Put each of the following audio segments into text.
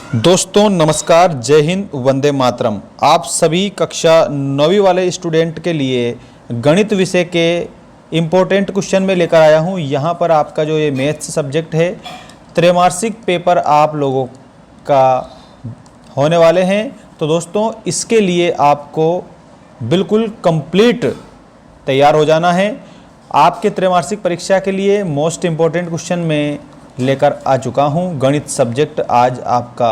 दोस्तों नमस्कार, जय हिंद, वंदे मातरम। आप सभी कक्षा 9वीं वाले स्टूडेंट के लिए गणित विषय के इम्पोर्टेंट क्वेश्चन में लेकर आया हूं। यहां पर आपका जो ये मैथ्स सब्जेक्ट है, त्रैमासिक पेपर आप लोगों का होने वाले हैं। तो दोस्तों इसके लिए आपको बिल्कुल कंप्लीट तैयार हो जाना है। आपके त्रैमासिक परीक्षा के लिए मोस्ट इम्पोर्टेंट क्वेश्चन में लेकर आ चुका हूं। गणित सब्जेक्ट आज आपका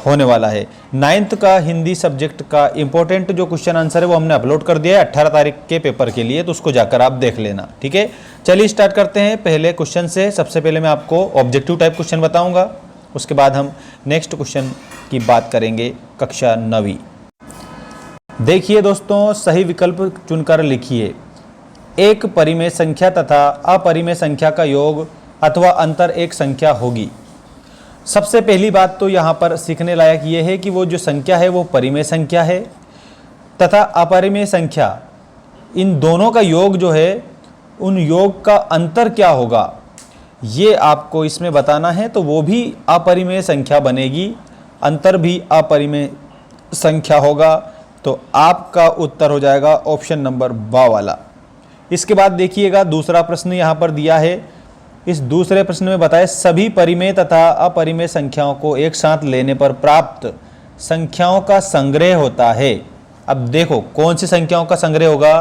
होने वाला है। 9th का हिंदी सब्जेक्ट का इम्पोर्टेंट जो क्वेश्चन आंसर है वो हमने अपलोड कर दिया है 18 तारीख के पेपर के लिए, तो उसको जाकर आप देख लेना, ठीक है। चलिए स्टार्ट करते हैं पहले क्वेश्चन से। सबसे पहले मैं आपको ऑब्जेक्टिव टाइप क्वेश्चन बताऊंगा, उसके बाद हम नेक्स्ट क्वेश्चन की बात करेंगे कक्षा 9वीं। देखिए दोस्तों, सही विकल्प चुनकर लिखिए। एक परिमेय संख्या तथा अपरिमेय संख्या का योग अथवा अंतर एक संख्या होगी। सबसे पहली बात तो यहाँ पर सीखने लायक ये है कि वो जो संख्या है वो परिमेय संख्या है तथा अपरिमेय संख्या, इन दोनों का योग जो है, उन योग का अंतर क्या होगा ये आपको इसमें बताना है। तो वो भी अपरिमेय संख्या बनेगी, अंतर भी अपरिमेय संख्या होगा। तो आपका उत्तर हो जाएगा ऑप्शन नंबर बा वाला। इसके बाद देखिएगा दूसरा प्रश्न यहाँ पर दिया है। इस दूसरे प्रश्न में बताए सभी परिमेय तथा अपरिमेय संख्याओं को एक साथ लेने पर प्राप्त संख्याओं का संग्रह होता है। अब देखो कौन सी संख्याओं का संग्रह होगा,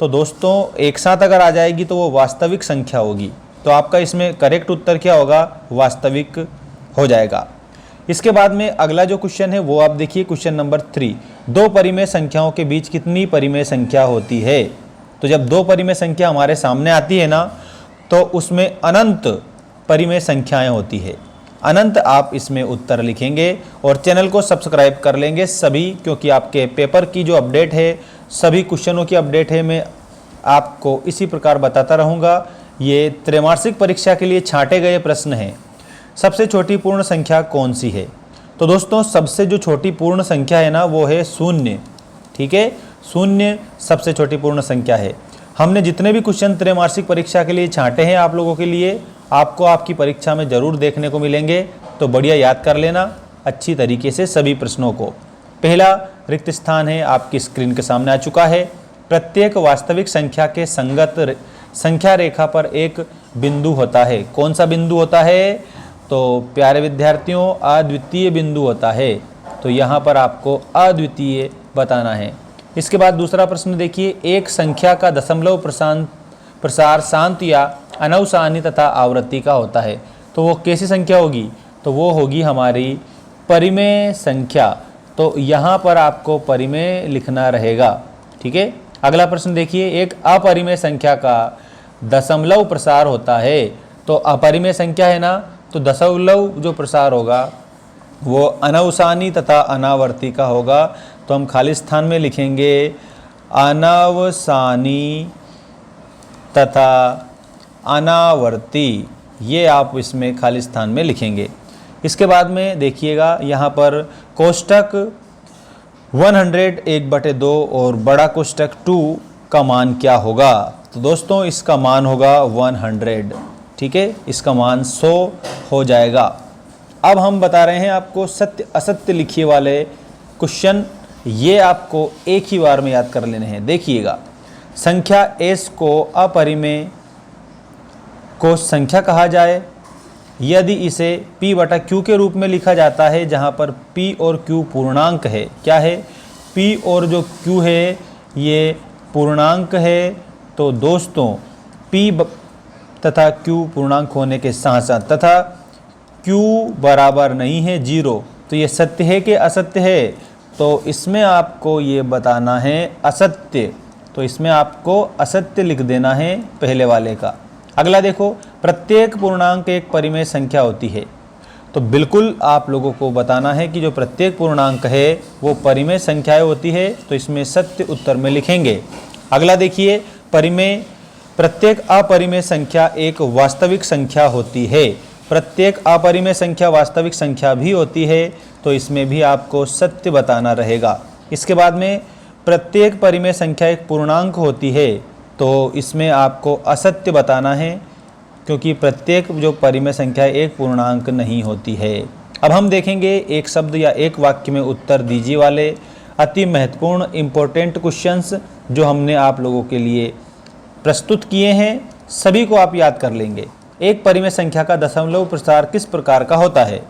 तो दोस्तों एक साथ अगर आ जाएगी तो वो वास्तविक संख्या होगी। तो आपका इसमें करेक्ट उत्तर क्या होगा, वास्तविक हो जाएगा। इसके बाद में अगला जो क्वेश्चन है वो आप देखिए, क्वेश्चन नंबर 3। दो परिमेय संख्याओं के बीच कितनी परिमेय संख्या होती है। तो जब दो परिमेय संख्या हमारे सामने आती है ना, तो उसमें अनंत परिमेय संख्याएं होती है। अनंत आप इसमें उत्तर लिखेंगे और चैनल को सब्सक्राइब कर लेंगे सभी, क्योंकि आपके पेपर की जो अपडेट है, सभी क्वेश्चनों की अपडेट है, मैं आपको इसी प्रकार बताता रहूँगा। ये त्रैमासिक परीक्षा के लिए छांटे गए प्रश्न हैं। सबसे छोटी पूर्ण संख्या कौन सी है? तो दोस्तों सबसे जो छोटी पूर्ण संख्या है ना वो है शून्य, ठीक है। शून्य सबसे छोटी पूर्ण संख्या है। हमने जितने भी क्वेश्चन त्रैमासिक परीक्षा के लिए छांटे हैं आप लोगों के लिए, आपको आपकी परीक्षा में ज़रूर देखने को मिलेंगे। तो बढ़िया याद कर लेना अच्छी तरीके से सभी प्रश्नों को। पहला रिक्त स्थान है आपकी स्क्रीन के सामने आ चुका है। प्रत्येक वास्तविक संख्या के संगत संख्या रेखा पर एक बिंदु होता है। कौन सा बिंदु होता है? तो प्यारे विद्यार्थियों, अद्वितीय बिंदु होता है। तो यहाँ पर आपको अद्वितीय बताना है। इसके बाद दूसरा प्रश्न देखिए, एक संख्या का दशमलव प्रसार शांत या अनवसानी तथा आवृत्ति का होता है। तो वो कैसी संख्या होगी? तो वो होगी हमारी परिमेय संख्या। तो यहाँ पर आपको परिमेय लिखना रहेगा, ठीक है। अगला प्रश्न देखिए, एक अपरिमेय संख्या का दशमलव प्रसार होता है। तो अपरिमेय संख्या है ना, तो दशमलव जो प्रसार होगा वो अनवसानी तथा अनावर्ती का होगा। तो हम खाली स्थान में लिखेंगे अनवसानी तथा अनावर्ती, ये आप इसमें खाली स्थान में लिखेंगे। इसके बाद में देखिएगा यहाँ पर कोष्टक 100 1/2 और बड़ा कोष्टक 2 का मान क्या होगा? तो दोस्तों इसका मान होगा 100, ठीक है। इसका मान 100 हो जाएगा। अब हम बता रहे हैं आपको सत्य असत्य लिखिए वाले क्वेश्चन। ये आपको एक ही बार में याद कर लेने हैं। देखिएगा, संख्या s को अपरिमेय को संख्या कहा जाए यदि इसे p/q के रूप में लिखा जाता है, जहां पर p और q पूर्णांक है। क्या है? p और जो q है ये पूर्णांक है। तो दोस्तों p तथा q पूर्णांक होने के साथ साथ तथा q बराबर नहीं है 0, तो ये सत्य है कि असत्य है? तो इसमें आपको ये बताना है असत्य। तो इसमें आपको असत्य लिख देना है पहले वाले का। अगला देखो, प्रत्येक पूर्णांक एक परिमेय संख्या होती है। तो बिल्कुल आप लोगों को बताना है कि जो प्रत्येक पूर्णांक है वो परिमेय संख्याएं होती है। तो इसमें सत्य उत्तर में लिखेंगे। अगला देखिए, परिमेय प्रत्येक अपरिमेय संख्या एक वास्तविक संख्या होती है। प्रत्येक अपरिमेय संख्या वास्तविक संख्या भी होती है। तो इसमें भी आपको सत्य बताना रहेगा। इसके बाद में प्रत्येक परिमेय संख्या एक पूर्णांक होती है। तो इसमें आपको असत्य बताना है, क्योंकि प्रत्येक जो परिमेय संख्या एक पूर्णांक नहीं होती है। अब हम देखेंगे एक शब्द या एक वाक्य में उत्तर दीजिए वाले अति महत्वपूर्ण इम्पोर्टेंट क्वेश्चंस जो हमने आप लोगों के लिए प्रस्तुत किए हैं, सभी को आप याद कर लेंगे। एक परिमेय संख्या का दशमलव प्रसार किस प्रकार का होता है?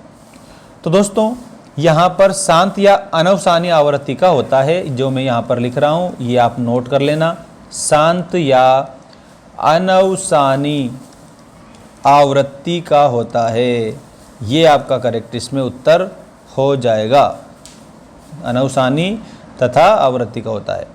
तो दोस्तों यहाँ पर शांत या अनवसानी आवृत्ति का होता है, जो मैं यहाँ पर लिख रहा हूँ ये आप नोट कर लेना। शांत या अनवसानी आवृत्ति का होता है, ये आपका करेक्ट इसमें उत्तर हो जाएगा। अनवसानी तथा आवृत्ति का होता है।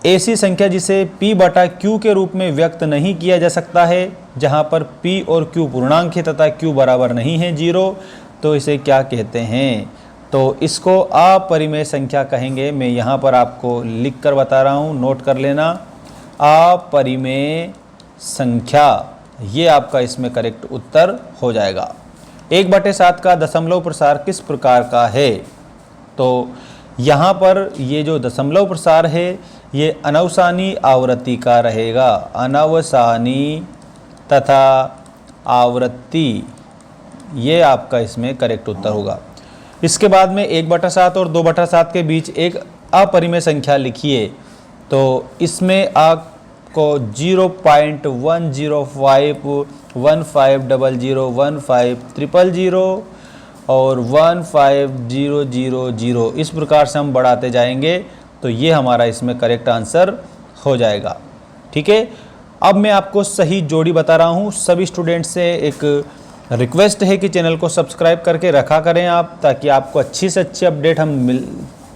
ऐसी संख्या जिसे p बटा q के रूप में व्यक्त नहीं किया जा सकता है, जहाँ पर p और q पूर्णांक है तथा q बराबर नहीं है 0, तो इसे क्या कहते हैं? तो इसको अपरिमेय संख्या कहेंगे। मैं यहाँ पर आपको लिख कर बता रहा हूँ, नोट कर लेना। अपरिमेय संख्या, ये आपका इसमें करेक्ट उत्तर हो जाएगा। 1/7 का दशमलव प्रसार किस प्रकार का है? तो यहाँ पर ये जो दशमलव प्रसार है ये अनवसानी आवृत्ति का रहेगा। अनवसानी तथा आवृत्ति, ये आपका इसमें करेक्ट उत्तर होगा। इसके बाद में 1/7 और 2/7 के बीच एक अपरिमेय संख्या लिखिए। तो इसमें आपको 0.105, 1500, 15000 और 15000 इस प्रकार से हम बढ़ाते जाएंगे, तो ये हमारा इसमें करेक्ट आंसर हो जाएगा। ठीक है, अब मैं आपको सही जोड़ी बता रहा हूँ। सभी स्टूडेंट से एक रिक्वेस्ट है कि चैनल को सब्सक्राइब करके रखा करें आप, ताकि आपको अच्छी से अच्छी अपडेट हम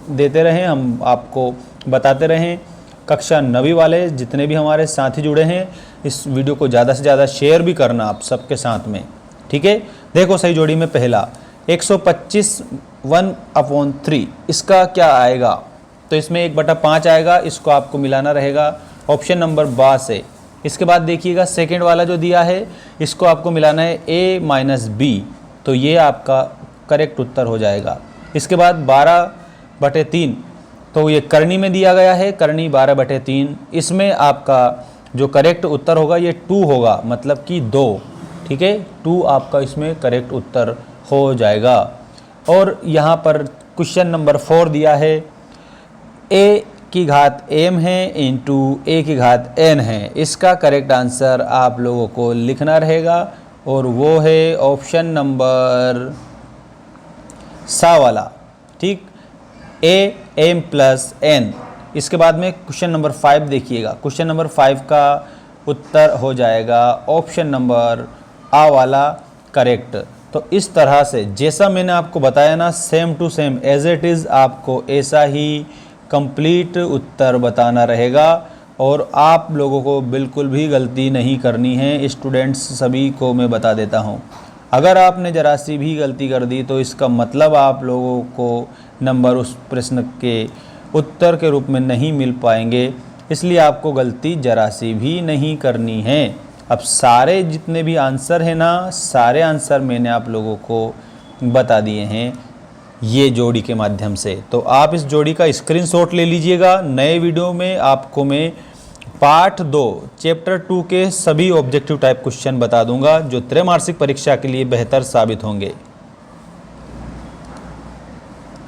देते रहें, हम आपको बताते रहें। कक्षा 9वीं वाले जितने भी हमारे साथी जुड़े हैं, इस वीडियो को ज़्यादा से ज़्यादा शेयर भी करना आप सबके साथ में। ठीक है, देखो सही जोड़ी में पहला 125 1/3, इसका क्या आएगा? तो इसमें 1/5 आएगा, इसको आपको मिलाना रहेगा ऑप्शन नंबर बा से। इसके बाद देखिएगा सेकंड वाला जो दिया है, इसको आपको मिलाना है a माइनस b, तो ये आपका करेक्ट उत्तर हो जाएगा। इसके बाद 12/3, तो ये करनी में दिया गया है, करनी 12/3, इसमें आपका जो करेक्ट उत्तर होगा ये 2 होगा, मतलब कि 2। ठीक है, 2 आपका इसमें करेक्ट उत्तर हो जाएगा। और यहाँ पर क्वेश्चन नंबर 4 दिया है, a की घात m है इंटू a की घात n है। इसका करेक्ट आंसर आप लोगों को लिखना रहेगा, और वो है ऑप्शन नंबर सा वाला। ठीक, a m प्लस n। इसके बाद में क्वेश्चन नंबर 5 देखिएगा। क्वेश्चन नंबर 5 का उत्तर हो जाएगा ऑप्शन नंबर आ वाला करेक्ट। तो इस तरह से जैसा मैंने आपको बताया ना, same to same as it is आपको ऐसा ही कंप्लीट उत्तर बताना रहेगा, और आप लोगों को बिल्कुल भी गलती नहीं करनी है। स्टूडेंट्स सभी को मैं बता देता हूँ, अगर आपने जरा सी भी गलती कर दी तो इसका मतलब आप लोगों को नंबर उस प्रश्न के उत्तर के रूप में नहीं मिल पाएंगे, इसलिए आपको गलती जरा सी भी नहीं करनी है। अब सारे जितने भी आंसर हैं ना, सारे आंसर मैंने आप लोगों को बता दिए हैं ये जोड़ी के माध्यम से। तो आप इस जोड़ी का स्क्रीनशॉट ले लीजिएगा। नए वीडियो में आपको मैं पार्ट 2 चैप्टर 2 के सभी ऑब्जेक्टिव टाइप क्वेश्चन बता दूंगा, जो त्रैमासिक परीक्षा के लिए बेहतर साबित होंगे।